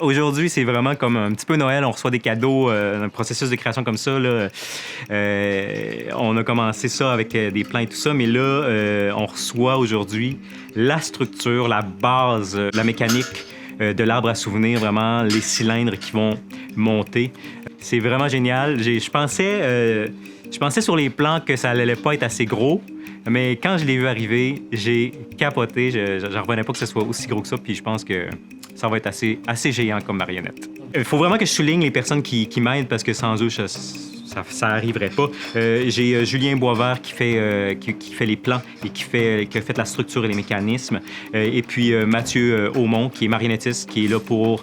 Aujourd'hui, c'est vraiment comme un petit peu Noël. On reçoit des cadeaux, un processus de création comme ça. Là. On a commencé ça avec des plans et tout ça, mais là, on reçoit aujourd'hui la structure, la base, la mécanique de l'arbre à souvenir, vraiment les cylindres qui vont monter. C'est vraiment génial. Je pensais sur les plans que ça allait pas être assez gros, mais quand je l'ai vu arriver, j'ai capoté. J'en revenais pas que ce soit aussi gros que ça, puis je pense que ça va être assez géant comme marionnette. Il faut vraiment que je souligne les personnes qui m'aident parce que sans eux, ça arriverait pas. J'ai Julien Boisvert qui fait les plans et qui a fait la structure et les mécanismes. Et puis Mathieu Aumont, qui est marionnettiste, qui est là pour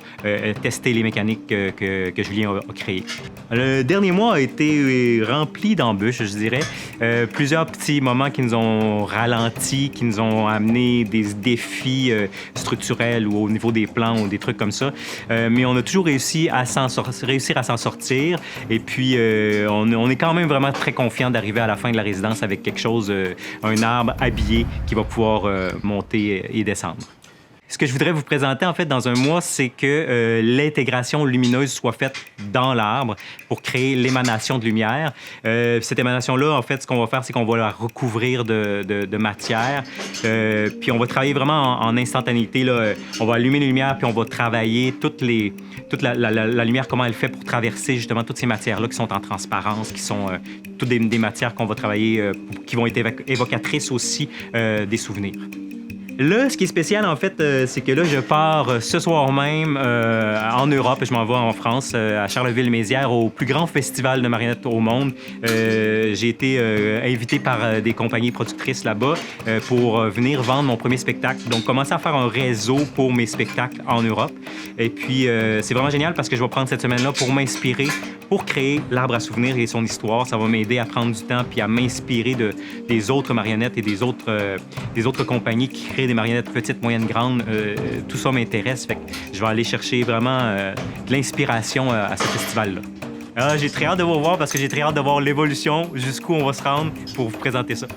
tester les mécaniques que Julien a créées. Le dernier mois a été rempli d'embûches, je dirais. Plusieurs petits moments qui nous ont ralenti, qui nous ont amené des défis structurels ou au niveau des plans ou des trucs comme ça. Mais on a toujours réussir à s'en sortir. Et puis, on est quand même vraiment très confiant d'arriver à la fin de la résidence avec quelque chose, un arbre habillé qui va pouvoir monter et descendre. Ce que je voudrais vous présenter, en fait, dans un mois, c'est que l'intégration lumineuse soit faite dans l'arbre pour créer l'émanation de lumière. Cette émanation-là, en fait, ce qu'on va faire, c'est qu'on va la recouvrir de matière. Puis on va travailler vraiment en instantanéité. Là. On va allumer les lumières, puis on va travailler toute la lumière, comment elle fait pour traverser justement toutes ces matières-là qui sont en transparence, qui sont toutes des matières qu'on va travailler, qui vont être évocatrices aussi des souvenirs. Là, ce qui est spécial, en fait, c'est que là, je pars ce soir même en Europe. Je m'en vais en France, à Charleville-Mézières, au plus grand festival de marionnettes au monde. J'ai été invité par des compagnies productrices là-bas pour venir vendre mon premier spectacle. Donc, commencer à faire un réseau pour mes spectacles en Europe. Et puis, c'est vraiment génial parce que je vais prendre cette semaine-là pour m'inspirer, pour créer l'arbre à souvenirs et son histoire. Ça va m'aider à prendre du temps puis à m'inspirer des autres marionnettes et des autres compagnies qui créent des marionnettes petites, moyennes, grandes. Tout ça m'intéresse. Fait que je vais aller chercher vraiment de l'inspiration à ce festival-là. J'ai très hâte de vous voir parce que j'ai très hâte de voir l'évolution, jusqu'où on va se rendre pour vous présenter ça.